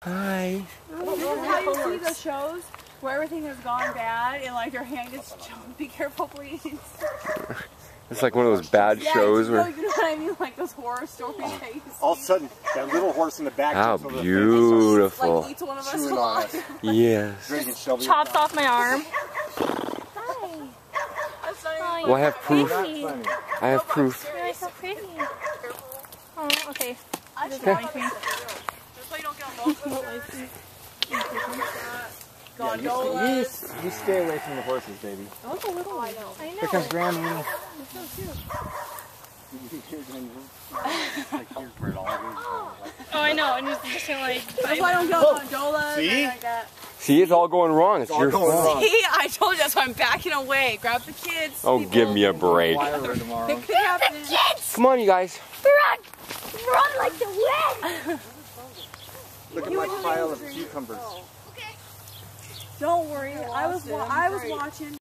Hi. How you see the shows where everything has gone bad and like their hand is be careful please. It's like one of those bad shows you where. know what I mean? Like those horror stories. All of a sudden, that little horse in the back. How jumps over the beautiful. Like eats one of us fence, chewing on us. Yes. Drinking Shelby. Chops off my arm. Hi. Well, I have proof. Pretty. I have proof. You're so pretty. Oh, okay. Just like me. Just so you don't get emotional. Gondolas. You stay away from the horses, baby. That was a little I know. I know. Here comes Granny. It's so cute. Oh, I know. And just like. That's why I don't get on gondolas. See? Like that. See, it's all going wrong. It's your fault. See, I told you that's why I'm backing away. Grab the kids. Oh, people. give me a break. Tomorrow. It could happen. Come on, you guys. Run! Run like the wind! Look at my pile of cucumbers. Don't worry. I was watching.